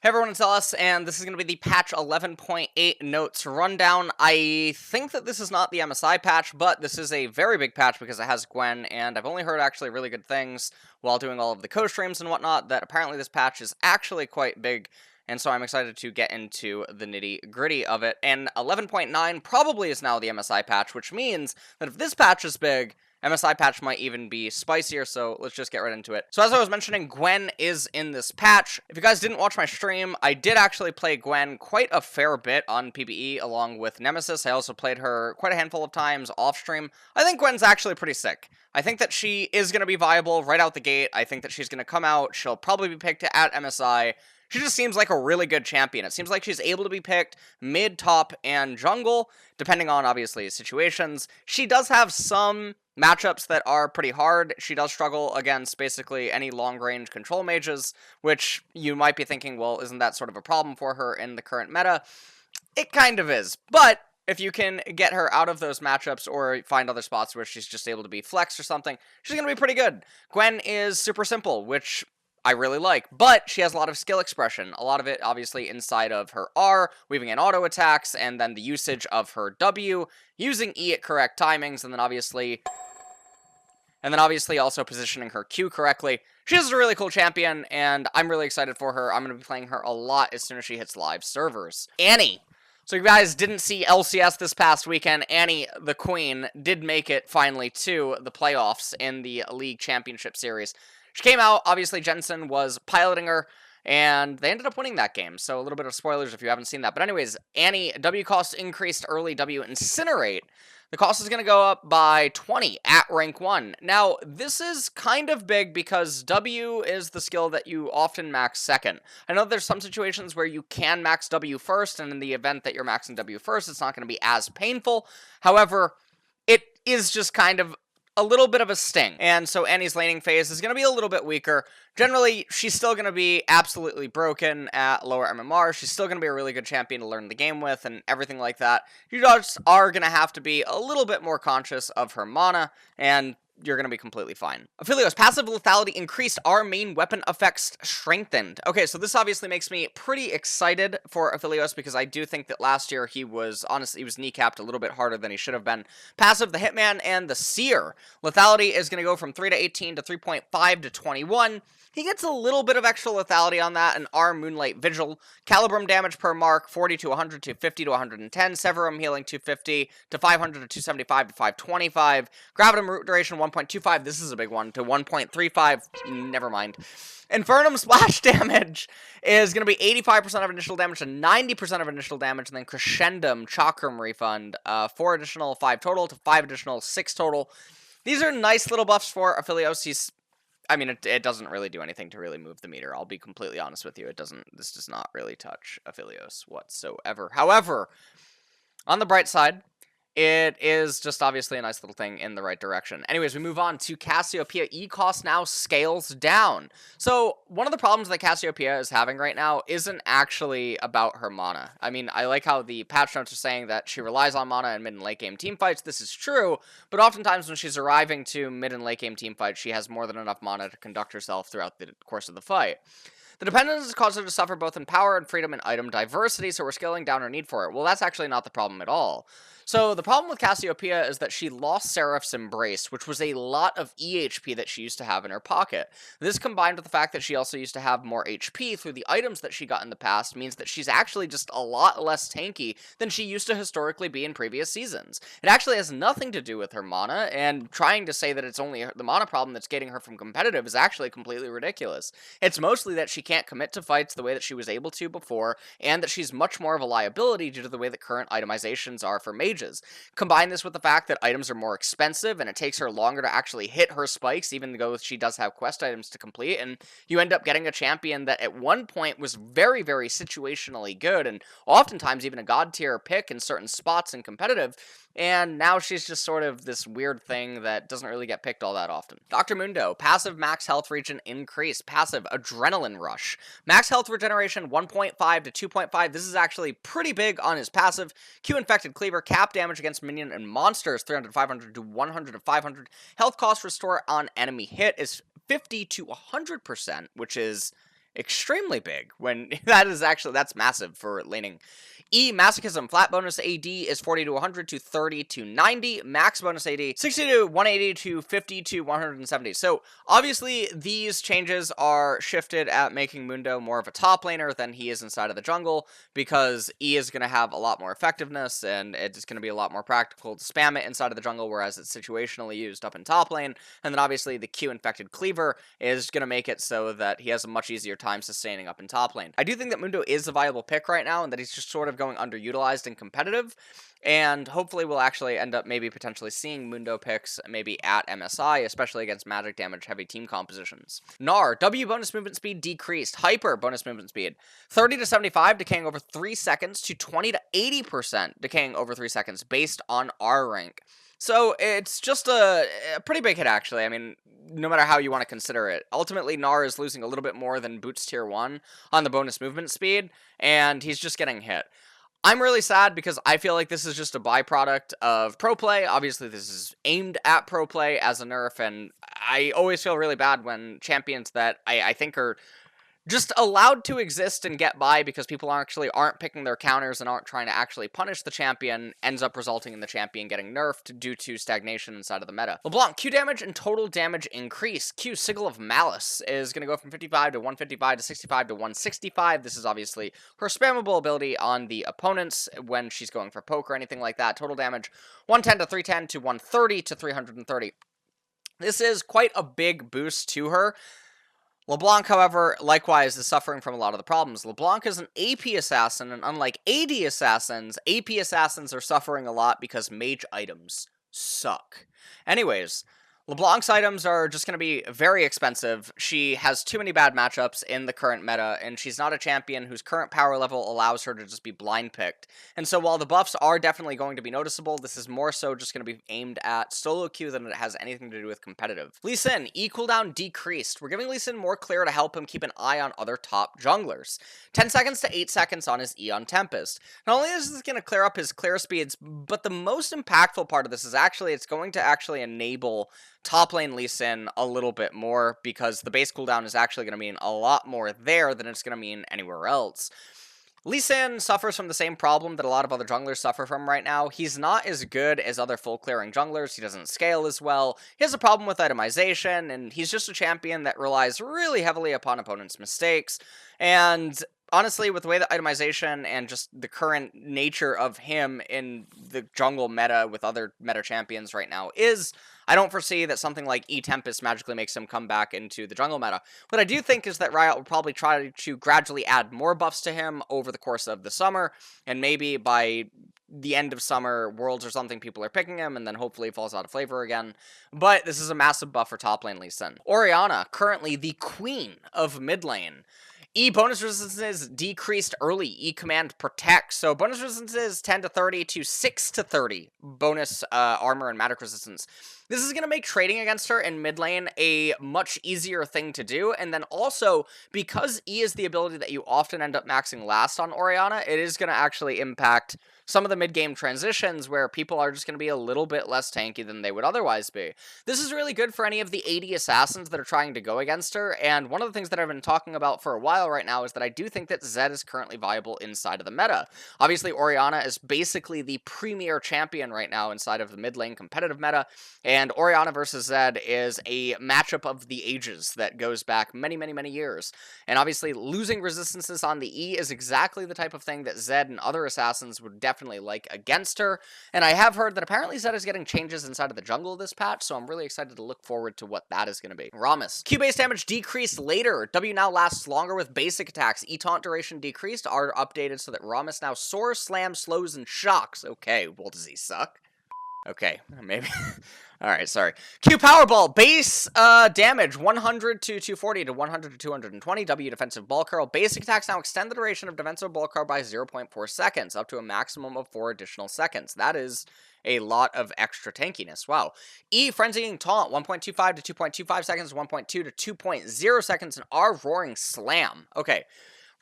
Hey everyone, it's Ellis, and this is going to be the patch 11.8 notes rundown. I think that this is not the MSI patch, but this is a very big patch because it has Gwen, and I've only heard actually really good things while doing all of the co-streams and whatnot, that apparently this patch is actually quite big, and so I'm excited to get into the nitty-gritty of it. And 11.9 probably is now the MSI patch, which means that if this patch is big, MSI patch might even be spicier, so let's just get right into it. So as I was mentioning, Gwen is in this patch. If you guys didn't watch my stream, I did actually play Gwen quite a fair bit on PvE along with Nemesis. I also played her quite a handful of times off stream. I think Gwen's actually pretty sick. I think that she is going to be viable right out the gate. I think that she's going to come out. She'll probably be picked at MSI. She just seems like a really good champion. It seems like she's able to be picked mid, top, and jungle, depending on, obviously, situations. She does have some matchups that are pretty hard. She does struggle against basically any long-range control mages, which you might be thinking, well, isn't that sort of a problem for her in the current meta? It kind of is, but if you can get her out of those matchups or find other spots where she's just able to be flexed or something, she's going to be pretty good. Gwen is super simple, which I really like, but she has a lot of skill expression, a lot of it obviously inside of her R, weaving in auto attacks, and then the usage of her W, using E at correct timings, and then obviously also positioning her Q correctly. She's a really cool champion, and I'm really excited for her. I'm going to be playing her a lot as soon as she hits live servers. Annie. So if you guys didn't see LCS this past weekend, Annie, the queen, did make it finally to the playoffs in the League Championship Series. She came out, obviously Jensen was piloting her, and they ended up winning that game, so a little bit of spoilers if you haven't seen that. But anyways, Annie, W cost increased early, W Incinerate. The cost is going to go up by 20 at rank 1. Now, this is kind of big because W is the skill that you often max second. I know there's some situations where you can max W first, and in the event that you're maxing W first, it's not going to be as painful. However, it is just kind of a little bit of a sting, and so Annie's laning phase is going to be a little bit weaker. Generally, she's still going to be absolutely broken at lower MMR. She's still going to be a really good champion to learn the game with and everything like that. You just are going to have to be a little bit more conscious of her mana, and you're going to be completely fine. Aphelios, passive lethality increased, our main weapon effects strengthened. Okay, so this obviously makes me pretty excited for Aphelios because I do think that last year he was kneecapped a little bit harder than he should have been. Passive, the Hitman and the Seer. Lethality is going to go from 3 to 18 to 3.5 to 21. He gets a little bit of extra lethality on that, and our Moonlight Vigil. Calibrum damage per mark, 40 to 100 to 50 to 110. Severum healing 250 to 500 to 275 to 525. Gravitum root duration 1.25, this is a big one, to 1.35, never mind. Infernum splash damage is going to be 85% of initial damage to 90% of initial damage, and then Crescendum Chakram refund, 4 additional 5 total to 5 additional 6 total. These are nice little buffs for Aphelios. It doesn't really do anything to really move the meter. I'll be completely honest with you. This does not really touch Aphelios whatsoever. However, on the bright side, it is just obviously a nice little thing in the right direction. Anyways, we move on to Cassiopeia. E-cost now scales down. So one of the problems that Cassiopeia is having right now isn't actually about her mana. I like how the patch notes are saying that she relies on mana in mid and late game teamfights. This is true, but oftentimes when she's arriving to mid and late game teamfights, she has more than enough mana to conduct herself throughout the course of the fight. The dependence has caused her to suffer both in power and freedom and item diversity, so we're scaling down her need for it. Well, that's actually not the problem at all. So the problem with Cassiopeia is that she lost Seraph's Embrace, which was a lot of EHP that she used to have in her pocket. This combined with the fact that she also used to have more HP through the items that she got in the past means that she's actually just a lot less tanky than she used to historically be in previous seasons. It actually has nothing to do with her mana, and trying to say that it's only the mana problem that's getting her from competitive is actually completely ridiculous. It's mostly that she can't commit to fights the way that she was able to before, and that she's much more of a liability due to the way that current itemizations are for mages. Combine this with the fact that items are more expensive and it takes her longer to actually hit her spikes, even though she does have quest items to complete, and you end up getting a champion that at one point was very, very situationally good, and oftentimes even a god tier pick in certain spots in competitive, and now she's just sort of this weird thing that doesn't really get picked all that often. Dr.Mundo, passive max health regen increase, passive adrenaline rush. Max health regeneration 1.5 to 2.5, this is actually pretty big on his passive. Q infected cleaver, cap damage against minion and monsters, 300 to 500 to 100 to 500. Health cost restore on enemy hit is 50 to 100%, which is extremely big when that's massive for laning. E, Masochism, flat bonus AD is 40 to 100 to 30 to 90. Max bonus AD, 60 to 180 to 50 to 170. So, obviously, these changes are shifted at making Mundo more of a top laner than he is inside of the jungle, because E is going to have a lot more effectiveness, and it's going to be a lot more practical to spam it inside of the jungle, whereas it's situationally used up in top lane. And then, obviously, the Q-infected cleaver is going to make it so that he has a much easier time sustaining up in top lane. I do think that Mundo is a viable pick right now, and that he's just sort of going underutilized and competitive, and hopefully we'll actually end up maybe potentially seeing Mundo picks maybe at MSI, especially against magic damage heavy team compositions. Gnar, W bonus movement speed decreased, Hyper bonus movement speed, 30 to 75 decaying over 3 seconds to 20 to 80% decaying over 3 seconds based on R rank. So it's just a pretty big hit, actually. I mean, no matter how you want to consider it. Ultimately, Gnar is losing a little bit more than Boots Tier 1 on the bonus movement speed, and he's just getting hit. I'm really sad because I feel like this is just a byproduct of pro play. Obviously, this is aimed at pro play as a nerf, and I always feel really bad when champions that I think are just allowed to exist and get by because people aren't picking their counters and aren't trying to actually punish the champion, ends up resulting in the champion getting nerfed due to stagnation inside of the meta. LeBlanc, Q damage and total damage increase. Q, Sigil of Malice, is going to go from 55 to 155 to 65 to 165. This is obviously her spammable ability on the opponents when she's going for poke or anything like that. Total damage, 110 to 310 to 130 to 330. This is quite a big boost to her. LeBlanc, however, likewise is suffering from a lot of the problems. LeBlanc is an AP assassin, and unlike AD assassins, AP assassins are suffering a lot because mage items suck. Anyways, LeBlanc's items are just going to be very expensive. She has too many bad matchups in the current meta, and she's not a champion whose current power level allows her to just be blind picked. And so while the buffs are definitely going to be noticeable, this is more so just going to be aimed at solo queue than it has anything to do with competitive. Lee Sin, E cooldown decreased. We're giving Lee Sin more clear to help him keep an eye on other top junglers. 10 seconds to 8 seconds on his E on Tempest. Not only is this going to clear up his clear speeds, but the most impactful part of this is it's going to actually enable top lane Lee Sin a little bit more, because the base cooldown is actually going to mean a lot more there than it's going to mean anywhere else. Lee Sin suffers from the same problem that a lot of other junglers suffer from right now. He's not as good as other full clearing junglers. He doesn't scale as well. He has a problem with itemization, and he's just a champion that relies really heavily upon opponents' mistakes. And honestly, with the way that itemization and just the current nature of him in the jungle meta with other meta champions right now is, I don't foresee that something like E-Tempest magically makes him come back into the jungle meta. What I do think is that Riot will probably try to gradually add more buffs to him over the course of the summer, and maybe by the end of summer, Worlds or something, people are picking him, and then hopefully he falls out of flavor again. But this is a massive buff for top lane Lee Sin. Orianna, currently the queen of mid lane. E bonus resistances decreased early. E command protect. So bonus resistances 10 to 30 to 6 to 30 bonus armor and magic resistance. This is going to make trading against her in mid lane a much easier thing to do. And then also, because E is the ability that you often end up maxing last on Orianna, it is going to actually impact some of the mid-game transitions where people are just going to be a little bit less tanky than they would otherwise be. This is really good for any of the AD assassins that are trying to go against her, and one of the things that I've been talking about for a while right now is that I do think that Zed is currently viable inside of the meta. Obviously, Orianna is basically the premier champion right now inside of the mid-lane competitive meta, and Orianna versus Zed is a matchup of the ages that goes back many, many, many years. And obviously, losing resistances on the E is exactly the type of thing that Zed and other assassins would definitely like against her. And I have heard that apparently Zed is getting changes inside of the jungle this patch, so I'm really excited to look forward to what that is going to be. Rammus. Q base damage decreased later. W now lasts longer with basic attacks. E taunt duration decreased are updated so that Rammus now soars, slams, slows, and shocks. Okay, well, does he suck? Okay, maybe. Alright, sorry. Q Powerball, base damage, 100 to 240 to 100 to 220. W defensive ball curl. Basic attacks now extend the duration of defensive ball curl by 0.4 seconds, up to a maximum of 4 additional seconds. That is a lot of extra tankiness. Wow. E frenzying taunt, 1.25 to 2.25 seconds, 1.2 to 2.0 seconds, and R roaring slam. Okay.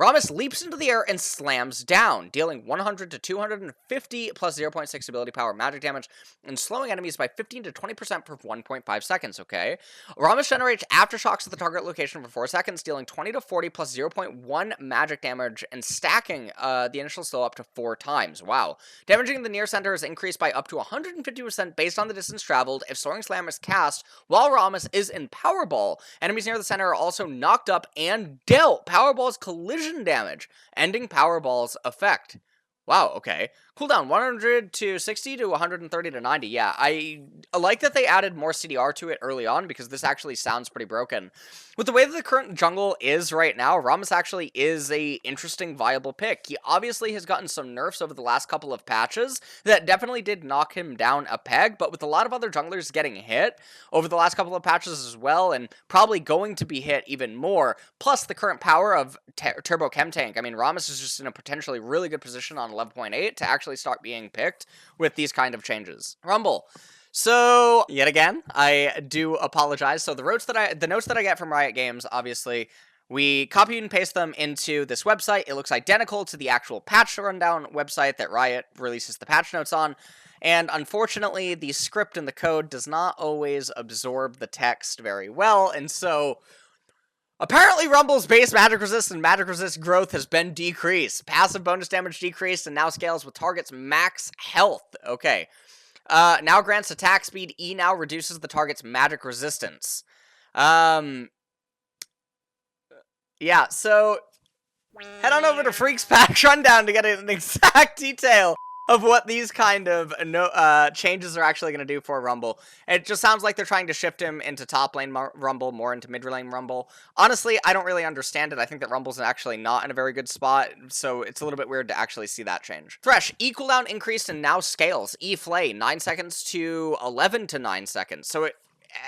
Rammus leaps into the air and slams down, dealing 100 to 250 plus 0.6 ability power magic damage, and slowing enemies by 15 to 20% for 1.5 seconds, okay? Rammus generates aftershocks at the target location for 4 seconds, dealing 20 to 40 plus 0.1 magic damage, and stacking the initial slow up to 4 times. Wow. Damaging the near center is increased by up to 150% based on the distance traveled if Soaring Slam is cast while Rammus is in Powerball. Enemies near the center are also knocked up and dealt Powerball's collision damage, ending Powerball's effect. Wow, okay. Cooldown 100 to 60 to 130 to 90. Yeah, I like that they added more CDR to it early on because this actually sounds pretty broken. With the way that the current jungle is right now, Rammus actually is a interesting, viable pick. He obviously has gotten some nerfs over the last couple of patches that definitely did knock him down a peg, but with a lot of other junglers getting hit over the last couple of patches as well, and probably going to be hit even more, plus the current power of Turbo Chemtank, I mean, Rammus is just in a potentially really good position on 11.8 to actually start being picked with these kind of changes. Rumble. So, yet again, I do apologize. So the notes that I get from Riot Games, obviously, we copy and paste them into this website. It looks identical to the actual patch rundown website that Riot releases the patch notes on. And unfortunately, the script and the code does not always absorb the text very well. And so, apparently, Rumble's base magic resist and magic resist growth has been decreased. Passive bonus damage decreased and now scales with target's max health. Okay. Now grants attack speed. E now reduces the target's magic resistance. Yeah, so head on over to Freak's Patch Rundown to get an exact detail of what these kind of changes are actually going to do for Rumble. It just sounds like they're trying to shift him into top lane Rumble, more into mid lane Rumble. Honestly, I don't really understand it. I think that Rumble's actually not in a very good spot, so it's a little bit weird to actually see that change. Thresh, E cooldown increased and now scales. E Flay, 9 seconds to 11 to 9 seconds. So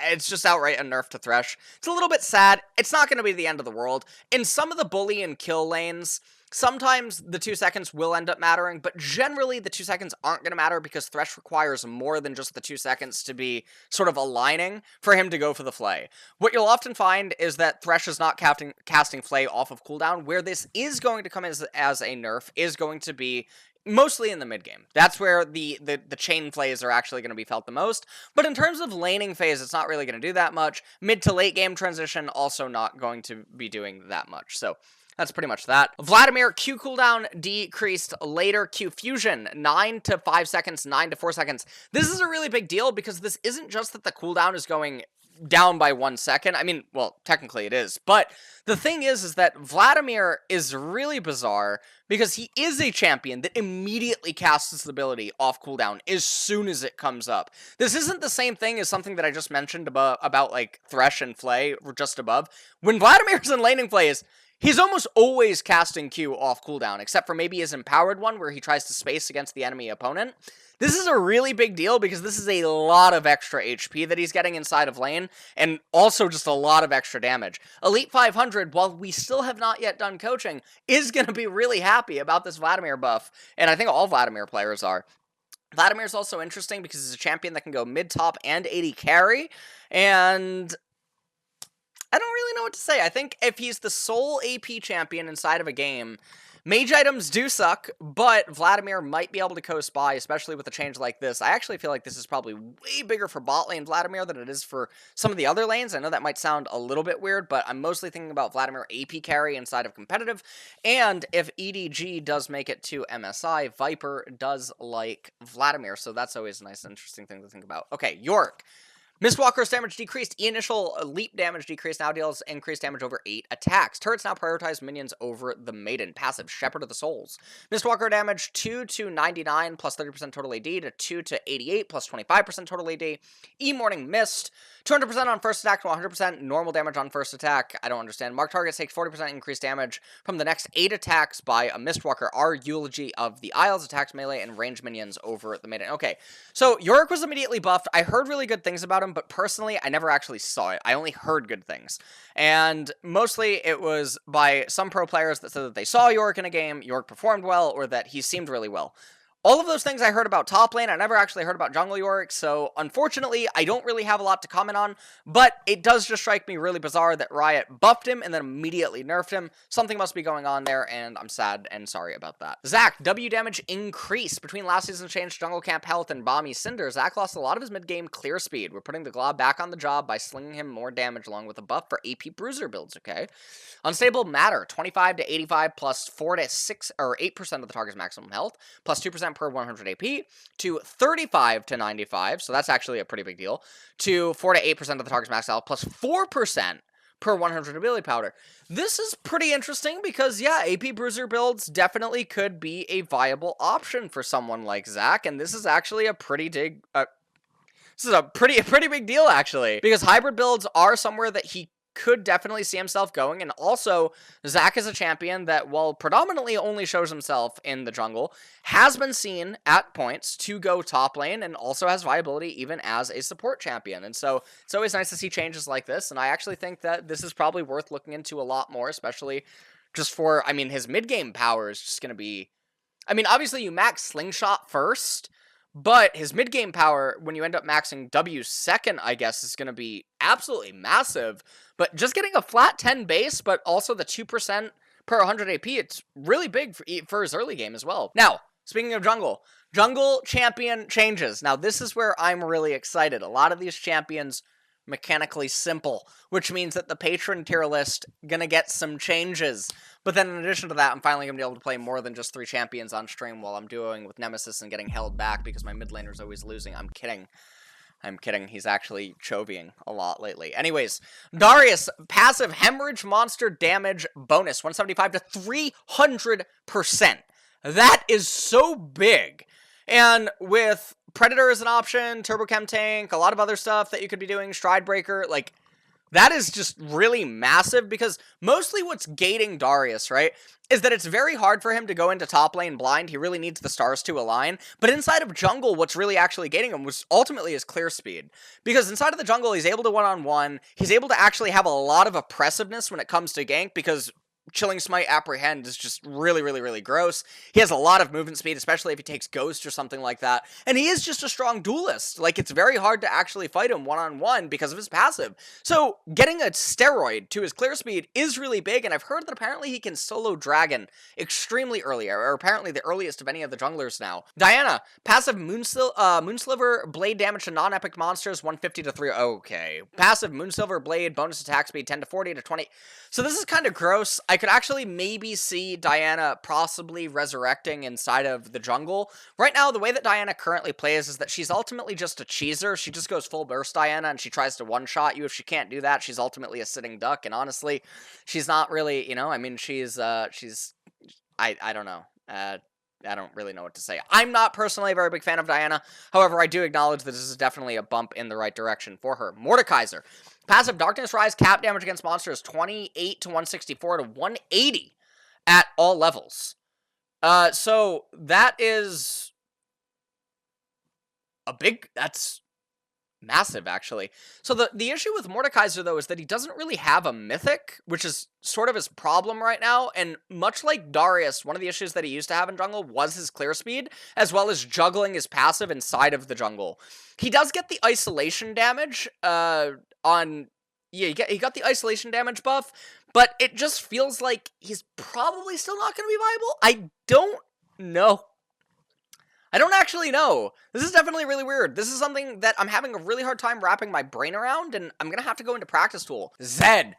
it's just outright a nerf to Thresh. It's a little bit sad. It's not going to be the end of the world. In some of the bully and kill lanes, sometimes the 2 seconds will end up mattering, but generally the 2 seconds aren't going to matter because Thresh requires more than just the 2 seconds to be sort of aligning for him to go for the Flay. What you'll often find is that Thresh is not casting Flay off of cooldown. Where this is going to come as a nerf is going to be mostly in the mid game. That's where the chain plays are actually going to be felt the most. But in terms of laning phase, it's not really going to do that much. Mid to late game transition, also not going to be doing that much. So that's pretty much that. Vladimir, Q cooldown decreased later. Q fusion, 9 to 5 seconds, 9 to 4 seconds. This is a really big deal because this isn't just that the cooldown is going down by 1 second. I mean, well, technically it is. But the thing is that Vladimir is really bizarre because he is a champion that immediately casts his ability off cooldown as soon as it comes up. This isn't the same thing as something that I just mentioned about like Thresh and Flay just above. When Vladimir's in laning plays, he's almost always casting Q off cooldown, except for maybe his empowered one where he tries to space against the enemy opponent. This is a really big deal because this is a lot of extra HP that he's getting inside of lane, and also just a lot of extra damage. Elite 500, while we still have not yet done coaching, is going to be really happy about this Vladimir buff, and I think all Vladimir players are. Vladimir's also interesting because he's a champion that can go mid, top, and 80 carry, and I don't really know what to say. I think if he's the sole AP champion inside of a game, mage items do suck, but Vladimir might be able to coast by, especially with a change like this. I actually feel like this is probably way bigger for bot lane Vladimir than it is for some of the other lanes. I know that might sound a little bit weird, but I'm mostly thinking about Vladimir AP carry inside of competitive, and if EDG does make it to MSI, Viper does like Vladimir, so that's always a nice, interesting thing to think about. Okay, Yorick. Mistwalker's damage decreased. Initial leap damage decreased. Now deals increased damage over 8 attacks. Turrets now prioritize minions over the Maiden. Passive, Shepherd of the Souls. Mistwalker damage 2 to 99 plus 30% total AD to 2 to 88 plus 25% total AD. E-Morning Mist. 200% on first attack to 100% normal damage on first attack. I don't understand. Mark targets takes 40% increased damage from the next 8 attacks by a Mistwalker. Our Eulogy of the Isles attacks melee and range minions over the Maiden. Okay, so Yorick was immediately buffed. I heard really good things about him, but personally, I never actually saw it. I only heard good things. And mostly it was by some pro players that said that they saw Yorick in a game, Yorick performed well, or that he seemed really well. All of those things I heard about top lane. I never actually heard about jungle Yorick, so unfortunately, I don't really have a lot to comment on, but it does just strike me really bizarre that Riot buffed him and then immediately nerfed him. Something must be going on there, and I'm sad and sorry about that. Zac, W damage increased. Between last season's change, jungle camp health, and Bomby Cinder, Zac lost a lot of his mid-game clear speed. We're putting the Glob back on the job by slinging him more damage along with a buff for AP bruiser builds, okay? Unstable matter, 25 to 85 plus 4 to 6 or 8% of the target's maximum health, plus 2% per 100 AP, to 35 to 95, so that's actually a pretty big deal, to 4 to 8% of the target's max health, plus 4% per 100 ability powder. This is pretty interesting because, yeah, AP bruiser builds definitely could be a viable option for someone like Zac, and this is actually a pretty big, this is a pretty big deal, actually, because hybrid builds are somewhere that he could definitely see himself going, and also, Zac is a champion that, while predominantly only shows himself in the jungle, has been seen at points to go top lane, and also has viability even as a support champion, and so it's always nice to see changes like this, and I actually think that this is probably worth looking into a lot more, especially just for, I mean, his mid-game power is just going to be, I mean, obviously you max Slingshot first, but his mid-game power, when you end up maxing W second, I guess, is going to be absolutely massive. But just getting a flat 10 base, but also the 2% per 100 AP, it's really big for his early game as well. Now, speaking of jungle champion changes. Now, this is where I'm really excited. A lot of these champions mechanically simple, which means that the patron tier list gonna get some changes. But then in addition to that, I'm finally gonna be able to play more than just 3 champions on stream while I'm doing with Nemesis and getting held back because my mid laner's always losing. I'm kidding. He's actually chovying a lot lately. Anyways, Darius, passive hemorrhage monster damage bonus, 175 to 300%. That is so big. And with Predator as an option, Turbo Chem Tank, a lot of other stuff that you could be doing, Stride Breaker, like, that is just really massive because mostly what's gating Darius, right, is that it's very hard for him to go into top lane blind. He really needs the stars to align. But inside of jungle, what's really actually gating him was ultimately his clear speed. Because inside of the jungle, he's able to one-on-one. He's able to actually have a lot of oppressiveness when it comes to gank because Chilling Smite Apprehend is just really gross. He has a lot of movement speed, especially if he takes Ghost or something like that. And he is just a strong duelist. Like, it's very hard to actually fight him one-on-one because of his passive. So, getting a steroid to his clear speed is really big, and I've heard that apparently he can solo Dragon extremely early, or apparently the earliest of any of the junglers now. Diana, passive Moonsliver Blade damage to non-epic monsters, 150 to 3. Okay. Passive Moonsilver Blade, bonus attack speed, 10 to 40 to 20. So this is kind of gross. I could actually maybe see Diana possibly resurrecting inside of the jungle. Right now, the way that Diana currently plays is that she's ultimately just a cheeser. She just goes full burst Diana, and she tries to one-shot you. If she can't do that, she's ultimately a sitting duck, and honestly, she's not really, you know, I mean, I don't know. I don't really know what to say. I'm not personally a very big fan of Diana. However, I do acknowledge that this is definitely a bump in the right direction for her. Mordekaiser. Passive Darkness Rise cap damage against monsters 28 to 164 to 180 at all levels. So that is that's massive, actually. So the issue with Mordekaiser, though, is that he doesn't really have a mythic, which is sort of his problem right now, and much like Darius, one of the issues that he used to have in jungle was his clear speed, as well as juggling his passive inside of the jungle. He does get the isolation damage, he got the isolation damage buff, but it just feels like he's probably still not going to be viable. I don't know. I don't actually know. This is definitely really weird. This is something that I'm having a really hard time wrapping my brain around, and I'm going to have to go into practice tool. Zed.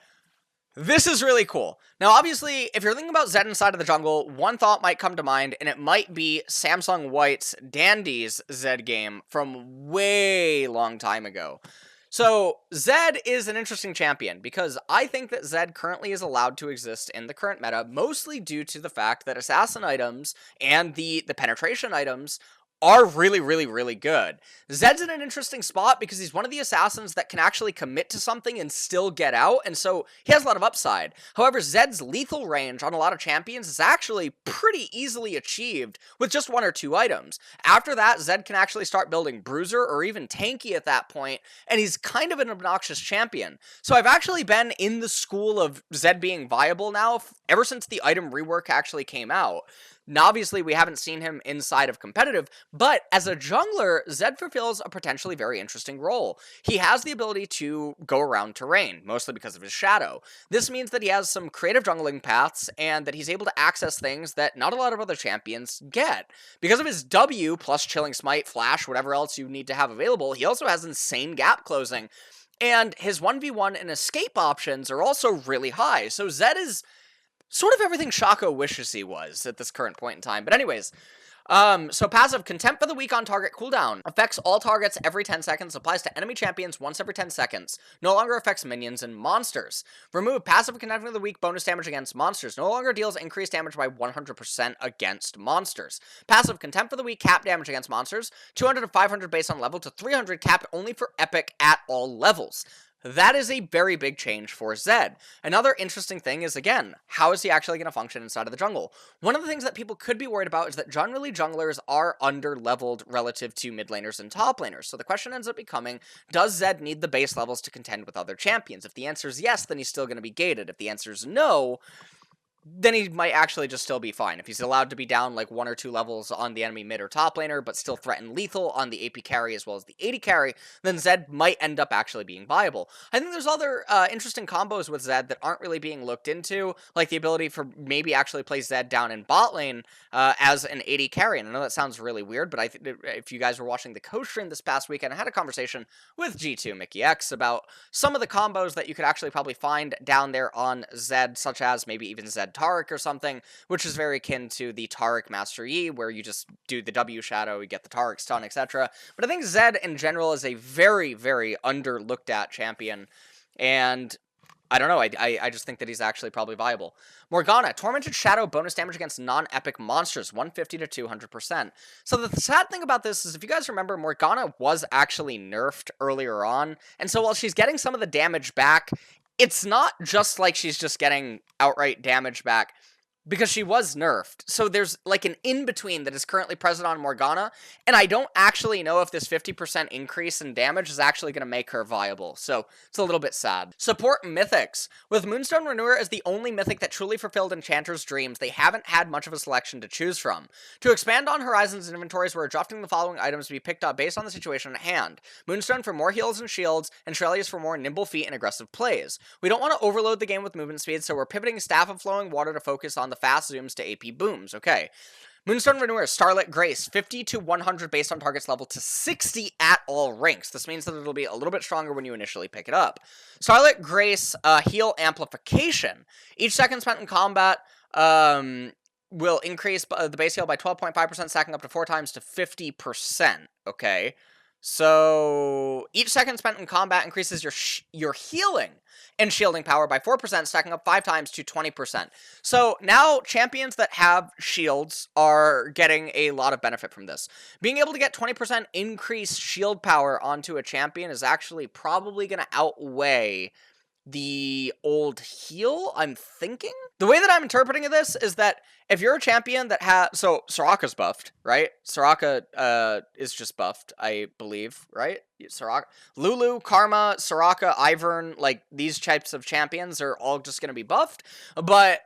This is really cool. Now, obviously, if you're thinking about Zed inside of the jungle, one thought might come to mind, and it might be Samsung White's Dandy's Zed game from way long time ago. So, Zed is an interesting champion, because I think that Zed currently is allowed to exist in the current meta, mostly due to the fact that assassin items and the penetration items are really good. Zed's in an interesting spot because he's one of the assassins that can actually commit to something and still get out, and so he has a lot of upside. However, Zed's lethal range on a lot of champions is actually pretty easily achieved with just 1 or 2 items. After that, Zed can actually start building Bruiser or even Tanky at that point, and he's kind of an obnoxious champion. So I've actually been in the school of Zed being viable now ever since the item rework actually came out. Now, obviously, we haven't seen him inside of competitive, but as a jungler, Zed fulfills a potentially very interesting role. He has the ability to go around terrain, mostly because of his shadow. This means that he has some creative jungling paths, and that he's able to access things that not a lot of other champions get. Because of his W, plus Chilling Smite, Flash, whatever else you need to have available, he also has insane gap closing. And his 1v1 and escape options are also really high, so Zed is sort of everything Shaco wishes he was at this current point in time. But anyways, so passive, Contempt for the Weak on target cooldown. Affects all targets every 10 seconds, applies to enemy champions once every 10 seconds. No longer affects minions and monsters. Remove passive Contempt for the Weak bonus damage against monsters. No longer deals increased damage by 100% against monsters. Passive Contempt for the Weak cap damage against monsters. 200 to 500 based on level to 300 cap only for epic at all levels. That is a very big change for Zed. Another interesting thing is, again, how is he actually going to function inside of the jungle? One of the things that people could be worried about is that generally junglers are under-leveled relative to mid laners and top laners. So the question ends up becoming, does Zed need the base levels to contend with other champions? If the answer is yes, then he's still going to be gated. If the answer is no, then he might actually just still be fine. If he's allowed to be down like 1 or 2 levels on the enemy mid or top laner, but still threaten lethal on the AP carry as well as the AD carry, then Zed might end up actually being viable. I think there's other interesting combos with Zed that aren't really being looked into, like the ability for maybe actually play Zed down in bot lane as an AD carry. And I know that sounds really weird, but I think if you guys were watching the co-stream this past weekend, I had a conversation with G2 Mickey X about some of the combos that you could actually probably find down there on Zed, such as maybe even Zed Taric or something, which is very akin to the Taric Master Yi, where you just do the W shadow, you get the Taric stun, etc. But I think Zed in general is a very, very underlooked at champion, and I don't know, I just think that he's actually probably viable. Morgana, Tormented Shadow bonus damage against non-epic monsters, 150 to 200%. So the sad thing about this is, if you guys remember, Morgana was actually nerfed earlier on, and so while she's getting some of the damage back, it's not just like she's just getting outright damage back, because she was nerfed. So there's like an in-between that is currently present on Morgana, and I don't actually know if this 50% increase in damage is actually going to make her viable. So it's a little bit sad. Support Mythics. With Moonstone Renewer as the only mythic that truly fulfilled Enchanter's dreams, they haven't had much of a selection to choose from. To expand on Horizons and inventories, we're adjusting the following items to be picked up based on the situation at hand. Moonstone for more heals and shields, and Shurelya's for more nimble feet and aggressive plays. We don't want to overload the game with movement speed, so we're pivoting Staff of Flowing Water to focus on the fast zooms to AP booms. Okay. Moonstone Renewer, Starlit Grace, 50 to 100 based on target's level to 60 at all ranks. This means that it'll be a little bit stronger when you initially pick it up. Starlit Grace, heal amplification. Each second spent in combat, will increase the base heal by 12.5%, stacking up to 4 times to 50%. Okay. So each second spent in combat increases your healing and shielding power by 4%, stacking up 5 times to 20%. So now champions that have shields are getting a lot of benefit from this. Being able to get 20% increased shield power onto a champion is actually probably going to outweigh the old heal, I'm thinking? The way that I'm interpreting this is that if you're a champion that has... So, Soraka's buffed, right? Soraka is just buffed, I believe, right? Soraka, Lulu, Karma, Soraka, Ivern, like, these types of champions are all just going to be buffed. But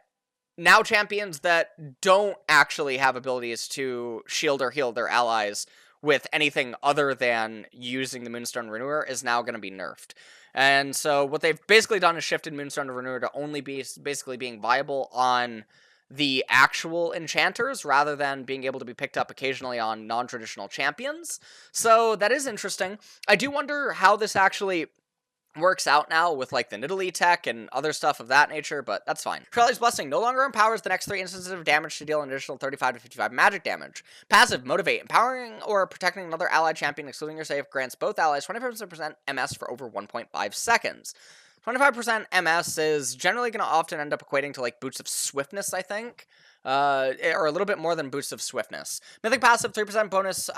now champions that don't actually have abilities to shield or heal their allies with anything other than using the Moonstone Renewer is now going to be nerfed. And so what they've basically done is shifted Moonstone Renewer to only be basically being viable on the actual enchanters rather than being able to be picked up occasionally on non-traditional champions. So that is interesting. I do wonder how this actually works out now with like the Nidalee tech and other stuff of that nature, but that's fine. Shurelya's Blessing no longer empowers the next 3 instances of damage to deal an additional 35 to 55 magic damage. Passive, Motivate. Empowering or protecting another allied champion excluding your save grants both allies 25% MS for over 1.5 seconds. 25% MS is generally going to often end up equating to like boots of swiftness, I think. Or a little bit more than boosts of swiftness. Mythic passive 3% bonus.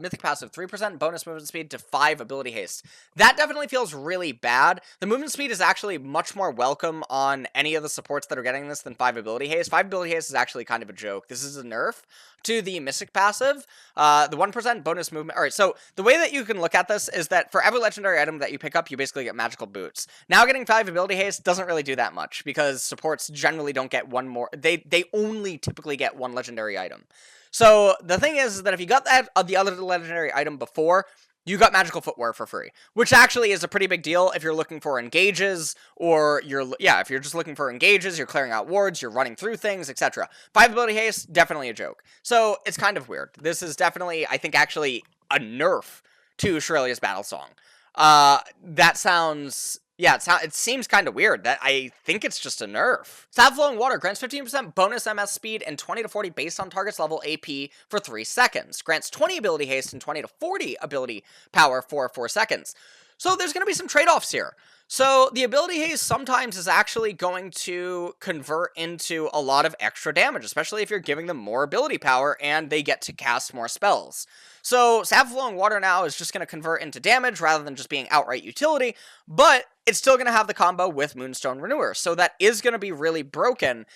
Mythic passive 3% bonus movement speed to 5 ability haste. That definitely feels really bad. The movement speed is actually much more welcome on any of the supports that are getting this than 5 ability haste. 5 ability haste is actually kind of a joke. This is a nerf to the Mystic passive. The 1% bonus movement. Alright, so the way that you can look at this is that for every legendary item that you pick up, you basically get magical boots. Now getting 5 ability haste doesn't really do that much because supports generally don't get one more. They they only typically get one legendary item. So the thing is that if you got that the other legendary item before, you got magical footwear for free, which actually is a pretty big deal if you're looking for engages, or if you're just looking for engages, you're clearing out wards, you're running through things, etc. 5 ability haste, definitely a joke. So it's kind of weird. This is definitely, I think, actually a nerf to Shurelya's Battlesong. That sounds... Yeah, it seems kind of weird. That I think it's just a nerf. Staff Flowing Water grants 15% bonus MS speed and 20 to 40 based on target's level AP for 3 seconds. Grants 20 ability haste and 20 to 40 ability power for 4 seconds. So there's going to be some trade-offs here. So the ability haste sometimes is actually going to convert into a lot of extra damage, especially if you're giving them more ability power and they get to cast more spells. So Staff of Flowing Water now is just going to convert into damage rather than just being outright utility, but it's still going to have the combo with Moonstone Renewer. So that is going to be really broken,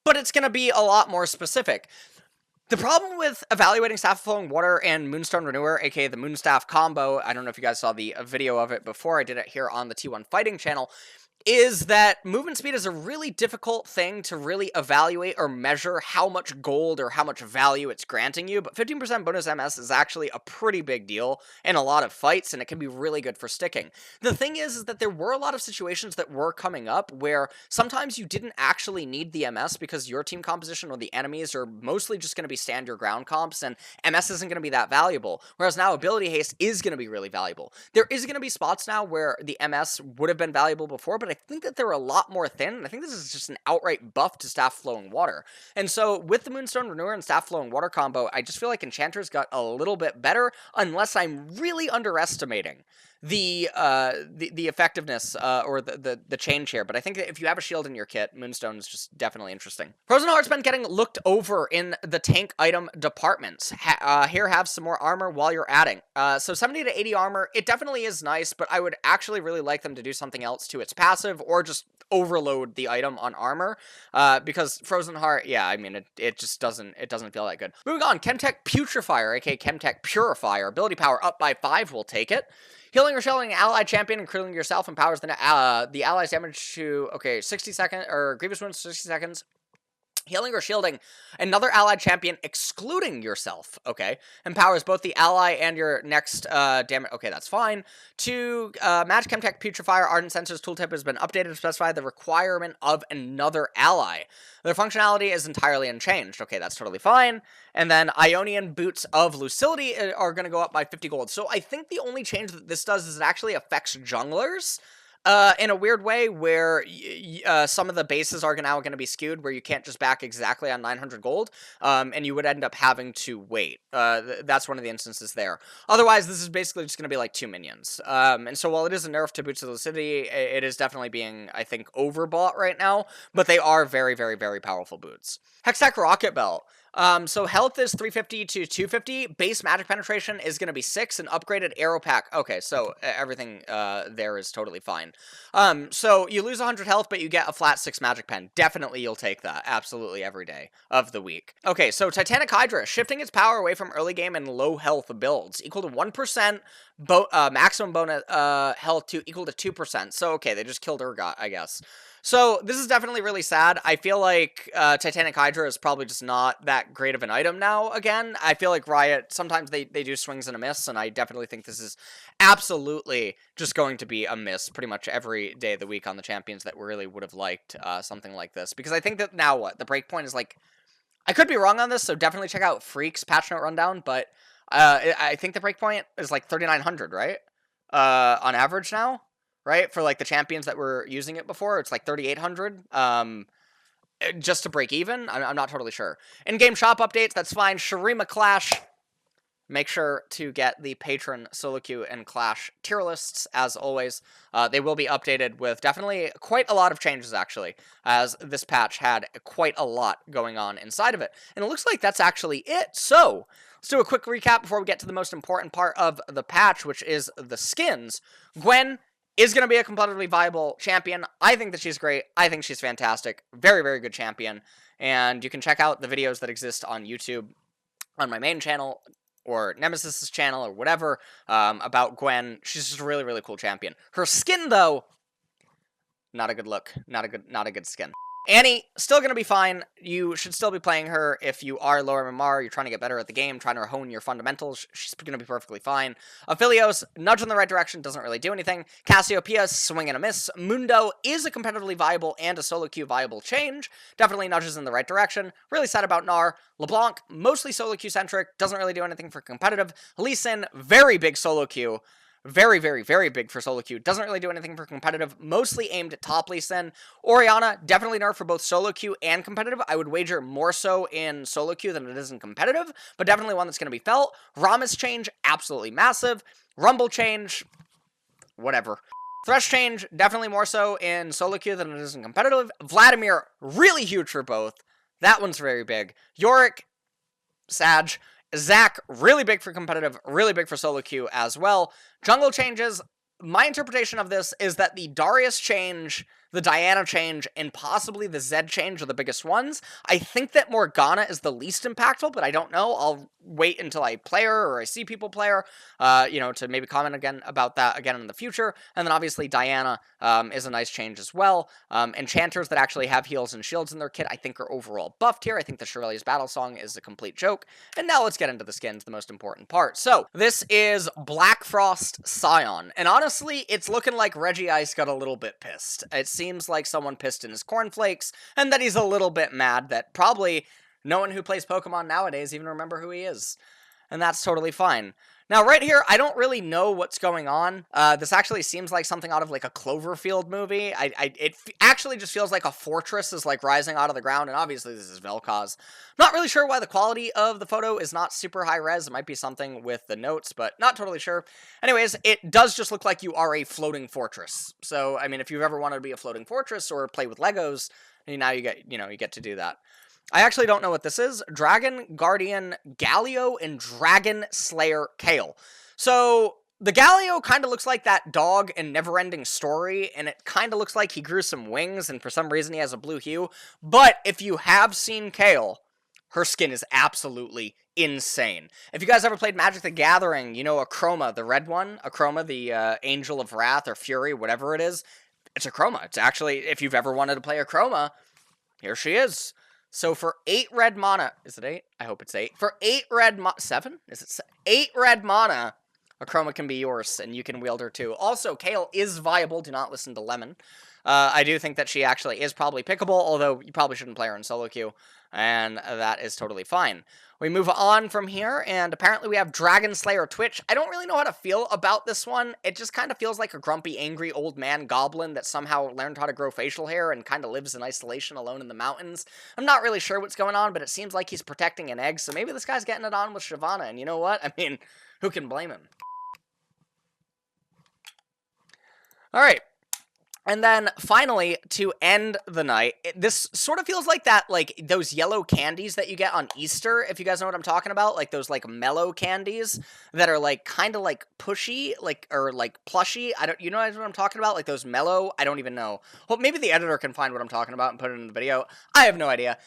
but it's going to be a lot more specific. The problem with evaluating Staff of Flowing Water and Moonstone Renewer, aka the Moonstaff combo, I don't know if you guys saw the video of it before, I did it here on the T1 Fighting channel, is that movement speed is a really difficult thing to really evaluate or measure how much gold or how much value it's granting you, but 15% bonus MS is actually a pretty big deal in a lot of fights, and it can be really good for sticking. The thing is that there were a lot of situations that were coming up where sometimes you didn't actually need the MS because your team composition or the enemies are mostly just going to be stand your ground comps, and MS isn't going to be that valuable, whereas now ability haste is going to be really valuable. There is going to be spots now where the MS would have been valuable before, but I think that they're a lot more thin, and I think this is just an outright buff to Staff Flowing Water. And so with the Moonstone Renewer and Staff Flowing Water combo, I just feel like Enchantress got a little bit better, unless I'm really underestimating the effectiveness or the change here. But I think that if you have a shield in your kit, Moonstone is just definitely interesting. Frozen Heart's been getting looked over in the tank item departments. Here, have some more armor while you're adding. So 70 to 80 armor, it definitely is nice, but I would actually really like them to do something else to its passive, or just overload the item on armor, because Frozen Heart, yeah, I mean, it just doesn't feel that good. Moving on, Chemtech Putrifier, aka Chemtech Purifier. Ability power up by 5, we'll take it. Healing or shielding an allied champion, including yourself, empowers the allies damage to, 60 seconds, or grievous wounds 60 seconds. Healing or shielding another allied champion, excluding yourself, empowers both the ally and your next damage. Okay, that's fine. To match Chemtech Putrifier, Ardent Sensor's tooltip has been updated to specify the requirement of another ally. Their functionality is entirely unchanged. Okay, that's totally fine. And then Ionian Boots of Lucidity are going to go up by 50 gold. So I think the only change that this does is it actually affects junglers. In a weird way, where some of the bases are now going to be skewed, where you can't just back exactly on 900 gold, and you would end up having to wait. That's one of the instances there. Otherwise, this is basically just going to be like 2 minions. And so while it is a nerf to Boots of Lucidity, it is definitely being, I think, overbought right now, but they are very, very, very powerful boots. Hextech Rocketbelt. So health is 350 to 250, base magic penetration is going to be 6, and upgraded arrow pack. Okay, so everything there is totally fine. So you lose 100 health, but you get a flat 6 magic pen. Definitely you'll take that, absolutely every day of the week. Okay, so Titanic Hydra, shifting its power away from early game and low health builds, equal to 1%, maximum bonus health to equal to 2%. So okay, they just killed Urgot, I guess. So this is definitely really sad. I feel like Titanic Hydra is probably just not that great of an item now again. I feel like Riot, sometimes they do swings and a miss, and I definitely think this is absolutely just going to be a miss pretty much every day of the week on the champions that really would have liked something like this. Because I think that now what? The breakpoint is like... I could be wrong on this, so definitely check out Freak's patch note rundown, but I think the breakpoint is like 3,900, right? On average now? Right? For, like, the champions that were using it before, it's, like, 3,800, just to break even? I'm not totally sure. In-game shop updates, that's fine. Shurima Clash, make sure to get the patron solo queue and Clash tier lists, as always. They will be updated with definitely quite a lot of changes, actually, as this patch had quite a lot going on inside of it. And it looks like that's actually it. So, let's do a quick recap before we get to the most important part of the patch, which is the skins. Gwen is going to be a competitively viable champion. I think that she's great. I think she's fantastic. Very, very good champion. And you can check out the videos that exist on YouTube on my main channel or Nemesis' channel or whatever about Gwen. She's just a really, really cool champion. Her skin, though, not a good look. Not a good skin. Annie, still going to be fine. You should still be playing her if you are lower MMR, you're trying to get better at the game, trying to hone your fundamentals. She's going to be perfectly fine. Aphelios, nudge in the right direction, doesn't really do anything. Cassiopeia, swing and a miss. Mundo is a competitively viable and a solo queue viable change. Definitely nudges in the right direction. Really sad about Gnar. LeBlanc, mostly solo queue centric, doesn't really do anything for competitive. Lee Sin, very big solo queue. Very, very, very big for solo queue. Doesn't really do anything for competitive. Mostly aimed at top Lee Sin. Orianna, definitely nerf for both solo queue and competitive. I would wager more so in solo queue than it is in competitive, but definitely one that's going to be felt. Rammus change, absolutely massive. Rumble change, whatever. Thresh change, definitely more so in solo queue than it is in competitive. Vladimir, really huge for both. That one's very big. Yorick, Sag. Zach, really big for competitive, really big for solo queue as well. Jungle changes, my interpretation of this is that the Darius change, the Diana change, and possibly the Zed change are the biggest ones. I think that Morgana is the least impactful, but I don't know. I'll wait until I play her or I see people play her, to maybe comment again about that again in the future. And then obviously Diana is a nice change as well. Enchanters that actually have heals and shields in their kit I think are overall buffed here. I think the Shurelya's Battlesong is a complete joke. And now let's get into the skins, the most important part. So this is Black Frost Scion. And honestly, it's looking like Reggie Ice got a little bit pissed. It seems like someone pissed in his cornflakes, and that he's a little bit mad that probably no one who plays Pokemon nowadays even remember who he is. And that's totally fine. Now, right here, I don't really know what's going on. This actually seems like something out of, like, a Cloverfield movie. It actually just feels like a fortress is, like, rising out of the ground, and obviously this is Vel'Koz. Not really sure why the quality of the photo is not super high res. It might be something with the notes, but not totally sure. Anyways, it does just look like you are a floating fortress. So, I mean, if you've ever wanted to be a floating fortress or play with Legos, now you get to do that. I actually don't know what this is. Dragon Guardian Galio and Dragon Slayer Kale. So the Galio kind of looks like that dog in Neverending Story, and it kind of looks like he grew some wings, and for some reason he has a blue hue. But if you have seen Kale, her skin is absolutely insane. If you guys ever played Magic the Gathering, you know Akroma, the red one, Akroma, the Angel of Wrath or Fury, whatever it is, it's Akroma. It's actually, if you've ever wanted to play Akroma, here she is. So for 8 red mana, is it 8? I hope it's 8. For 8 red 7? Is it 8 red mana, Akroma can be yours, and you can wield her too. Also, Kale is viable. Do not listen to Lemon. I do think that she actually is probably pickable, although you probably shouldn't play her in solo queue, and that is totally fine. We move on from here, and apparently we have Dragon Slayer Twitch. I don't really know how to feel about this one. It just kind of feels like a grumpy, angry old man goblin that somehow learned how to grow facial hair and kind of lives in isolation alone in the mountains. I'm not really sure what's going on, but it seems like he's protecting an egg, so maybe this guy's getting it on with Shyvana, and you know what? I mean, who can blame him? Alright. And then, finally, to end the night, this sort of feels like that, like, those yellow candies that you get on Easter, if you guys know what I'm talking about, like, those, like, mellow candies that are, like, kind of, like, pushy, like, or, like, plushy, you know what I'm talking about? Like, those mellow, I don't even know. Well, maybe the editor can find what I'm talking about and put it in the video. I have no idea.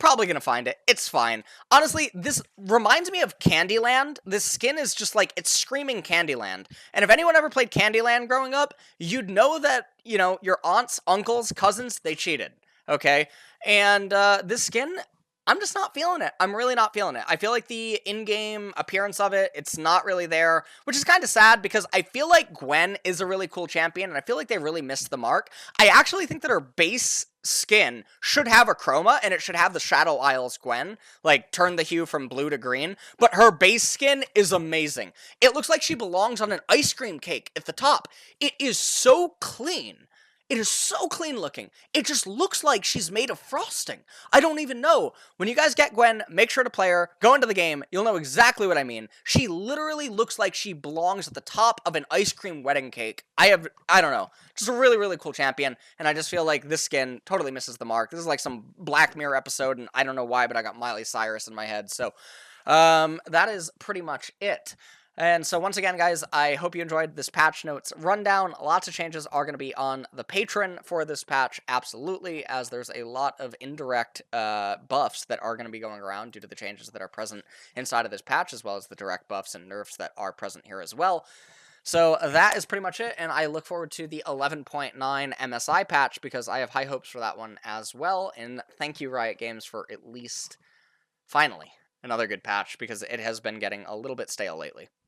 Probably gonna find it. It's fine. Honestly, this reminds me of Candyland. This skin is just like, it's screaming Candyland. And if anyone ever played Candyland growing up, you'd know that, you know, your aunts, uncles, cousins, they cheated. Okay? And this skin, I'm just not feeling it. I'm really not feeling it. I feel like the in-game appearance of it, it's not really there, which is kind of sad because I feel like Gwen is a really cool champion, and I feel like they really missed the mark. I actually think that her base skin should have a chroma, and it should have the Shadow Isles Gwen, like, turn the hue from blue to green, but her base skin is amazing. It looks like she belongs on an ice cream cake at the top. It is so clean. It is so clean looking. It just looks like she's made of frosting. I don't even know. When you guys get Gwen, make sure to play her. Go into the game. You'll know exactly what I mean. She literally looks like she belongs at the top of an ice cream wedding cake. I don't know. Just a really, really cool champion. And I just feel like this skin totally misses the mark. This is like some Black Mirror episode, and I don't know why, but I got Miley Cyrus in my head. So, that is pretty much it. And so once again, guys, I hope you enjoyed this patch notes rundown. Lots of changes are going to be on the Patreon for this patch, absolutely, as there's a lot of indirect buffs that are going to be going around due to the changes that are present inside of this patch, as well as the direct buffs and nerfs that are present here as well. So that is pretty much it, and I look forward to the 11.9 MSI patch because I have high hopes for that one as well, and thank you Riot Games for at least, finally, another good patch because it has been getting a little bit stale lately.